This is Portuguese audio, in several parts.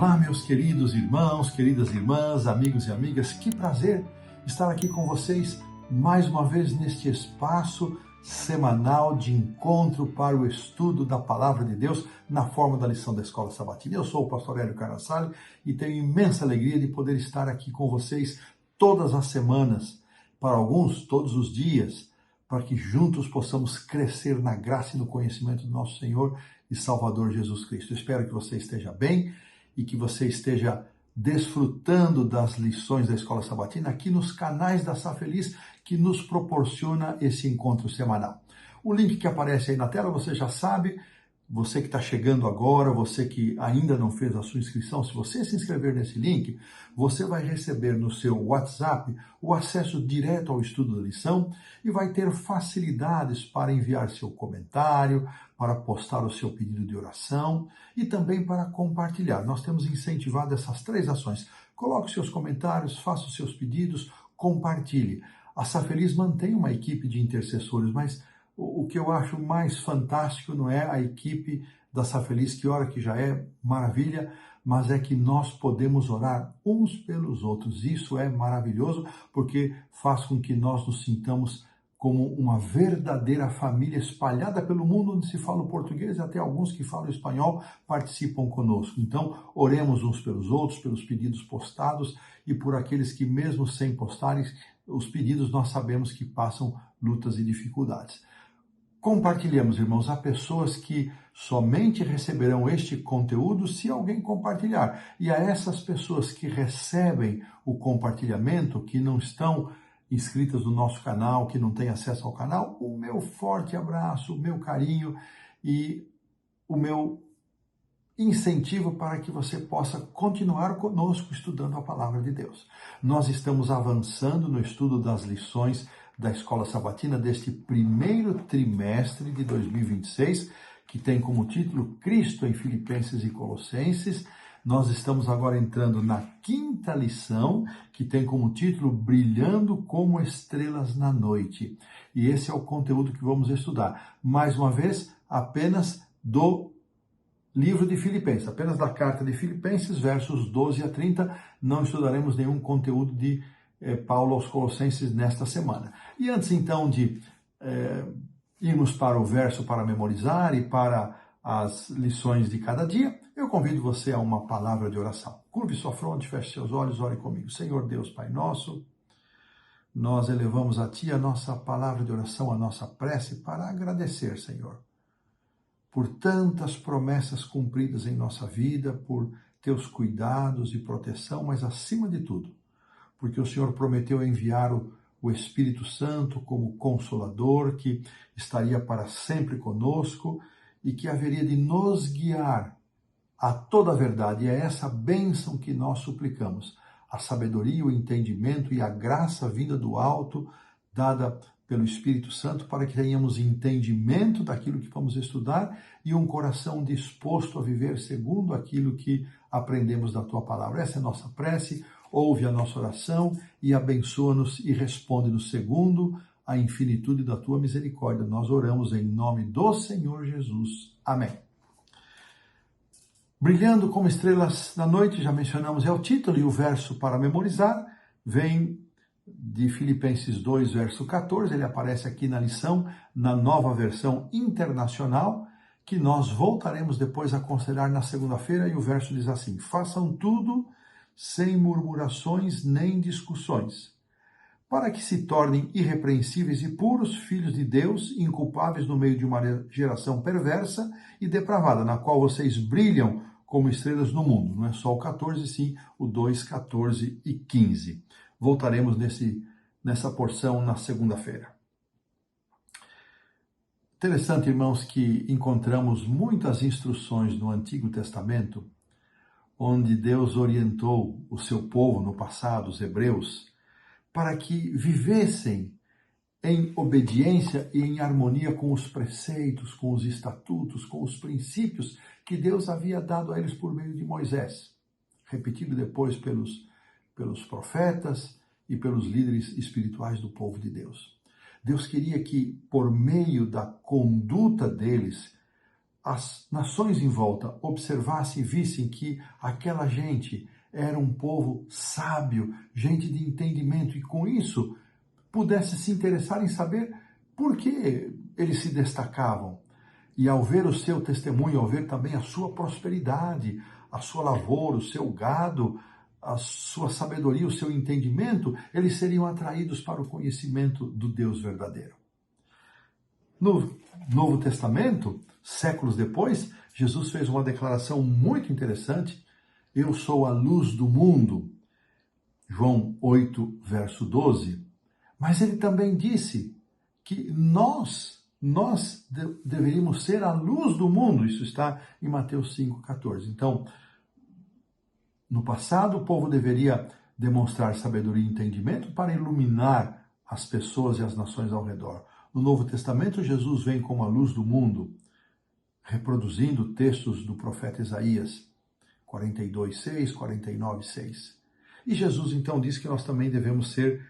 Olá, meus queridos irmãos, queridas irmãs, amigos e amigas, que prazer estar aqui com vocês mais uma vez neste espaço semanal de encontro para o estudo da Palavra de Deus na forma da lição da Escola Sabatina. Eu sou o pastor Hélio Carnassale e tenho imensa alegria de poder estar aqui com vocês todas as semanas, para alguns todos os dias, para que juntos possamos crescer na graça e no conhecimento do nosso Senhor e Salvador Jesus Cristo. Espero que você esteja bem e que você esteja desfrutando das lições da Escola Sabatina aqui nos canais da Sá Feliz, que nos proporciona esse encontro semanal. O link que aparece aí na tela, você já sabe, você que está chegando agora, você que ainda não fez a sua inscrição, se você se inscrever nesse link, você vai receber no seu WhatsApp o acesso direto ao estudo da lição e vai ter facilidades para enviar seu comentário, para postar o seu pedido de oração e também para compartilhar. Nós temos incentivado essas três ações. Coloque seus comentários, faça os seus pedidos, compartilhe. A Sá Feliz mantém uma equipe de intercessores, mas o que eu acho mais fantástico não é a equipe da Sá Feliz, que ora que já é maravilha, mas é que nós podemos orar uns pelos outros. Isso é maravilhoso, porque faz com que nós nos sintamos como uma verdadeira família espalhada pelo mundo onde se fala o português, até alguns que falam espanhol participam conosco. Então, oremos uns pelos outros, pelos pedidos postados e por aqueles que mesmo sem postarem os pedidos, nós sabemos que passam lutas e dificuldades. Compartilhemos, irmãos, há pessoas que somente receberão este conteúdo se alguém compartilhar. E a essas pessoas que recebem o compartilhamento, que não estão inscritas no nosso canal, que não têm acesso ao canal, o meu forte abraço, o meu carinho e o meu incentivo para que você possa continuar conosco estudando a Palavra de Deus. Nós estamos avançando no estudo das lições da Escola Sabatina deste primeiro trimestre de 2026, que tem como título Cristo em Filipenses e Colossenses. Nós estamos agora entrando na quinta lição, que tem como título Brilhando como Estrelas na Noite. E esse é o conteúdo que vamos estudar. Mais uma vez, apenas do livro de Filipenses, apenas da carta de Filipenses, versos 12 a 30. Não estudaremos nenhum conteúdo de Paulo aos Colossenses nesta semana. E antes então de irmos para o verso para memorizar e para as lições de cada dia, eu convido você a uma palavra de oração. Curve sua fronte, feche seus olhos, ore comigo. Senhor Deus, Pai nosso, nós elevamos a Ti a nossa palavra de oração, a nossa prece para agradecer, Senhor, por tantas promessas cumpridas em nossa vida, por Teus cuidados e proteção, mas acima de tudo, porque o Senhor prometeu enviar o Espírito Santo como Consolador, que estaria para sempre conosco e que haveria de nos guiar a toda a verdade. E é essa bênção que nós suplicamos, a sabedoria, o entendimento e a graça vinda do alto, dada pelo Espírito Santo, para que tenhamos entendimento daquilo que vamos estudar e um coração disposto a viver segundo aquilo que aprendemos da Tua Palavra. Essa é a nossa prece. Ouve a nossa oração e abençoa-nos e responde-nos segundo a infinitude da Tua misericórdia. Nós oramos em nome do Senhor Jesus. Amém. Brilhando como estrelas na noite, já mencionamos, é o título, e o verso para memorizar vem de Filipenses 2, verso 14. Ele aparece aqui na lição, na nova versão internacional, que nós voltaremos depois a considerar na segunda-feira, e o verso diz assim: façam tudo sem murmurações nem discussões, para que se tornem irrepreensíveis e puros filhos de Deus, inculpáveis no meio de uma geração perversa e depravada, na qual vocês brilham como estrelas no mundo. Não é só o 14, sim o 2, 14 e 15. Voltaremos nessa porção na segunda-feira. Interessante, irmãos, que encontramos muitas instruções no Antigo Testamento onde Deus orientou o seu povo no passado, os hebreus, para que vivessem em obediência e em harmonia com os preceitos, com os estatutos, com os princípios que Deus havia dado a eles por meio de Moisés, repetido depois pelos profetas e pelos líderes espirituais do povo de Deus. Deus queria que, por meio da conduta deles, as nações em volta observassem e vissem que aquela gente era um povo sábio, gente de entendimento, e com isso pudesse se interessar em saber por que eles se destacavam. E ao ver o seu testemunho, ao ver também a sua prosperidade, a sua lavoura, o seu gado, a sua sabedoria, o seu entendimento, eles seriam atraídos para o conhecimento do Deus verdadeiro. No Novo Testamento, séculos depois, Jesus fez uma declaração muito interessante: eu sou a luz do mundo, João 8, verso 12. Mas ele também disse que nós deveríamos ser a luz do mundo. Isso está em Mateus 5,14. Então, no passado, o povo deveria demonstrar sabedoria e entendimento para iluminar as pessoas e as nações ao redor. No Novo Testamento, Jesus vem como a luz do mundo, reproduzindo textos do profeta Isaías, 42:6, 49:6. E Jesus então diz que nós também devemos ser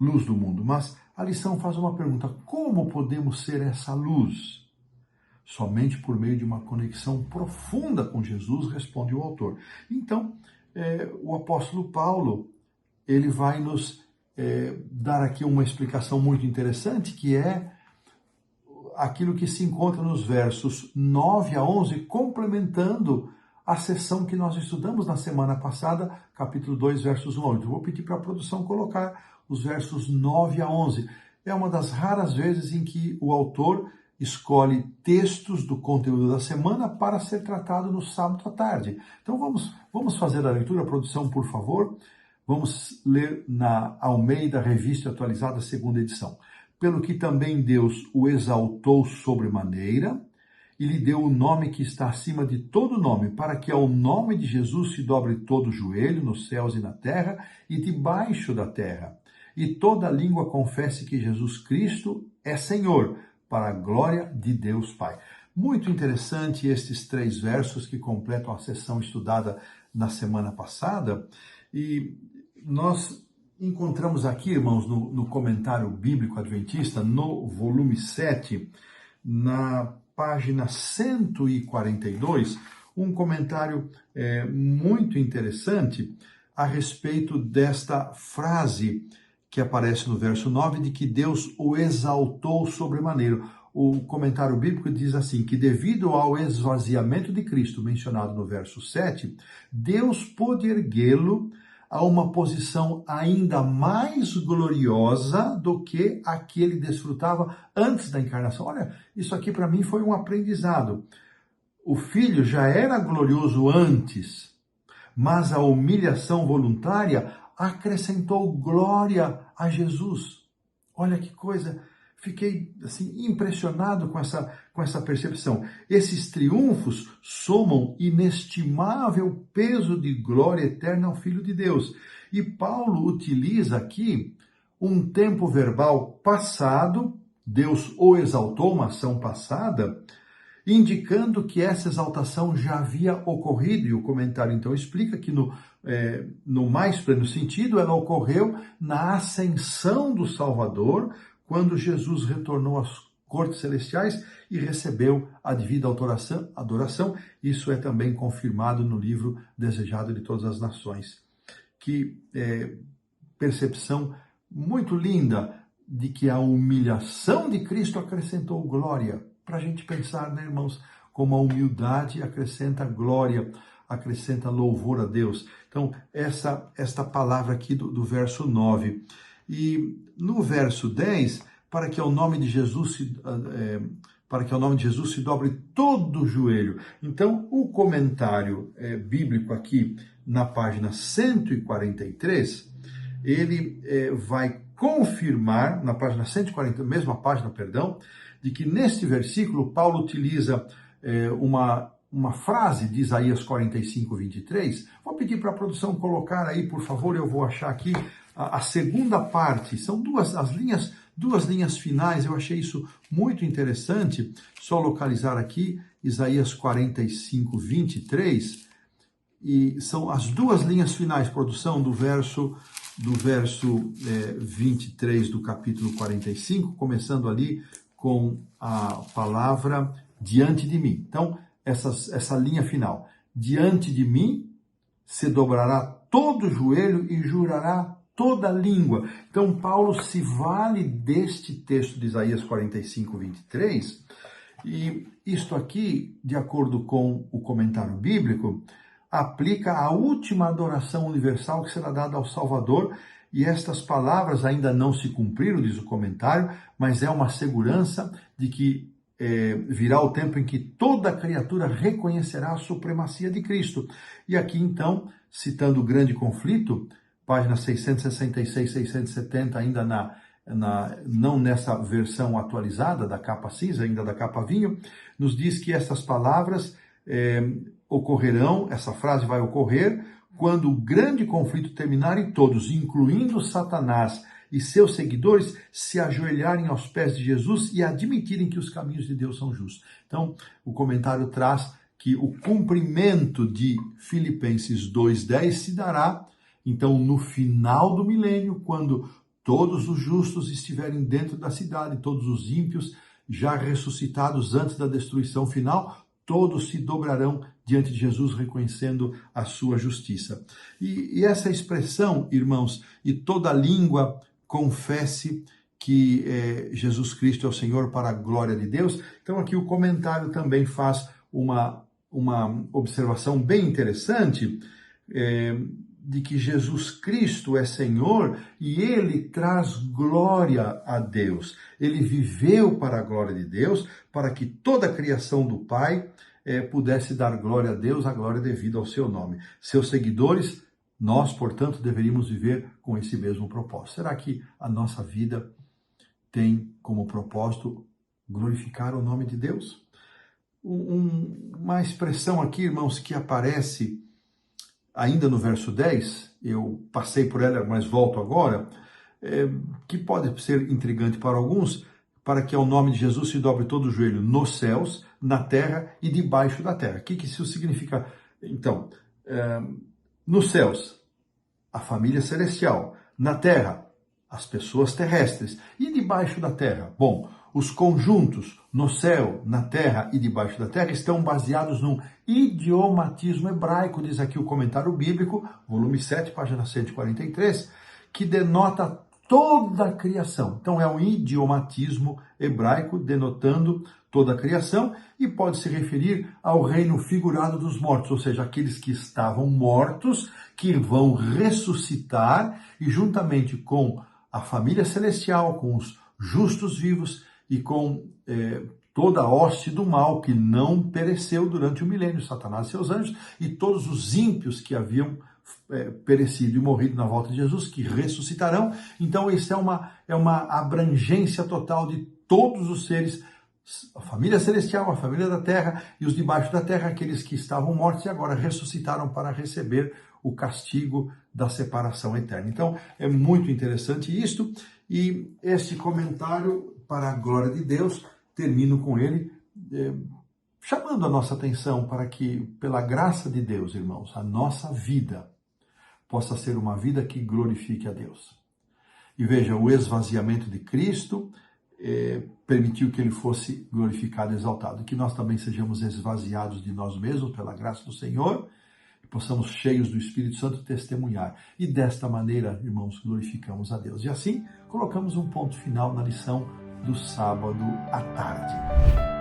luz do mundo. Mas a lição faz uma pergunta: como podemos ser essa luz? Somente por meio de uma conexão profunda com Jesus, responde o autor. Então, o apóstolo Paulo, ele vai nos dar aqui uma explicação muito interessante, que é aquilo que se encontra nos versos 9 a 11, complementando a sessão que nós estudamos na semana passada, capítulo 2, versos 1 a 8. Eu vou pedir para a produção colocar os versos 9 a 11. É uma das raras vezes em que o autor escolhe textos do conteúdo da semana para ser tratado no sábado à tarde. Então vamos fazer a leitura, produção, por favor. Vamos ler na Almeida Revista Atualizada, segunda edição. Pelo que também Deus o exaltou sobremaneira e lhe deu o nome que está acima de todo nome, para que ao nome de Jesus se dobre todo o joelho, nos céus e na terra e debaixo da terra, e toda língua confesse que Jesus Cristo é Senhor, para a glória de Deus Pai. Muito interessante estes 3 versos que completam a sessão estudada na semana passada. E nós encontramos aqui, irmãos, no comentário bíblico adventista, no volume 7, na página 142, um comentário muito interessante a respeito desta frase que aparece no verso 9, de que Deus o exaltou sobremaneira. O comentário bíblico diz assim, que devido ao esvaziamento de Cristo, mencionado no verso 7, Deus pôde erguê-lo a uma posição ainda mais gloriosa do que a que ele desfrutava antes da encarnação. Olha, isso aqui para mim foi um aprendizado. O Filho já era glorioso antes, mas a humilhação voluntária acrescentou glória a Jesus. Olha que coisa, fiquei assim impressionado com essa percepção. Esses triunfos somam inestimável peso de glória eterna ao Filho de Deus. E Paulo utiliza aqui um tempo verbal passado, Deus o exaltou, uma ação passada, indicando que essa exaltação já havia ocorrido, e o comentário então explica que no mais pleno sentido ela ocorreu na ascensão do Salvador, quando Jesus retornou às cortes celestiais e recebeu a devida adoração. Isso é também confirmado no livro Desejado de Todas as Nações. Que percepção muito linda de que a humilhação de Cristo acrescentou glória. Para a gente pensar, né, irmãos, como a humildade acrescenta glória, acrescenta louvor a Deus. Então, esta palavra aqui do verso 9. E no verso 10, para que ao nome de Jesus se dobre todo o joelho. Então, o comentário bíblico aqui na página 143, ele vai confirmar, na página 140, mesma página, perdão, de que neste versículo Paulo utiliza uma frase de Isaías 45, 23. Vou pedir para a produção colocar aí, por favor, eu vou achar aqui a segunda parte. São duas linhas finais, eu achei isso muito interessante. Só localizar aqui Isaías 45, 23. E são as duas linhas finais, produção, do verso 23 do capítulo 45, começando ali com a palavra diante de mim. Então, essa linha final. Diante de mim se dobrará todo joelho e jurará toda língua. Então, Paulo se vale deste texto de Isaías 45, 23, e isto aqui, de acordo com o comentário bíblico, aplica a última adoração universal que será dada ao Salvador, e estas palavras ainda não se cumpriram, diz o comentário, mas é uma segurança de que virá o tempo em que toda criatura reconhecerá a supremacia de Cristo. E aqui então, citando o grande conflito, páginas 666, 670, ainda não nessa versão atualizada da capa cinza, ainda da capa vinho, nos diz que essas palavras ocorrerão, essa frase vai ocorrer quando o grande conflito terminar e todos, incluindo Satanás e seus seguidores, se ajoelharem aos pés de Jesus e admitirem que os caminhos de Deus são justos. Então, o comentário traz que o cumprimento de Filipenses 2:10 se dará, então, no final do milênio, quando todos os justos estiverem dentro da cidade, todos os ímpios já ressuscitados antes da destruição final, todos se dobrarão diante de Jesus, reconhecendo a sua justiça. E essa expressão, irmãos, e toda língua confesse que Jesus Cristo é o Senhor, para a glória de Deus. Então aqui o comentário também faz uma observação bem interessante, de que Jesus Cristo é Senhor e Ele traz glória a Deus. Ele viveu para a glória de Deus, para que toda a criação do Pai pudesse dar glória a Deus, a glória devida ao seu nome. Seus seguidores, nós, portanto, deveríamos viver com esse mesmo propósito. Será que a nossa vida tem como propósito glorificar o nome de Deus? Uma expressão aqui, irmãos, que aparece ainda no verso 10, eu passei por ela, mas volto agora, que pode ser intrigante para alguns, para que ao nome de Jesus se dobre todo o joelho nos céus, na terra e debaixo da terra. O que isso significa? Então, nos céus, a família celestial. Na terra, as pessoas terrestres. E debaixo da terra? Bom, os conjuntos no céu, na terra e debaixo da terra estão baseados num idiomatismo hebraico, diz aqui o comentário bíblico, volume 7, página 143, que denota toda a criação. Então é um idiomatismo hebraico denotando toda a criação e pode se referir ao reino figurado dos mortos, ou seja, aqueles que estavam mortos, que vão ressuscitar e juntamente com a família celestial, com os justos vivos e com toda a hoste do mal que não pereceu durante o milênio, Satanás e seus anjos, e todos os ímpios que haviam perecido e morrido na volta de Jesus, que ressuscitarão. Então isso é uma abrangência total de todos os seres, a família celestial, a família da terra e os debaixo da terra, aqueles que estavam mortos e agora ressuscitaram para receber o castigo da separação eterna. Então é muito interessante isto, e este comentário, para a glória de Deus, termino com ele, chamando a nossa atenção para que, pela graça de Deus, irmãos, a nossa vida possa ser uma vida que glorifique a Deus. E veja, o esvaziamento de Cristo permitiu que ele fosse glorificado e exaltado. E que nós também sejamos esvaziados de nós mesmos pela graça do Senhor, e possamos, cheios do Espírito Santo, testemunhar. E desta maneira, irmãos, glorificamos a Deus. E assim, colocamos um ponto final na lição do sábado à tarde.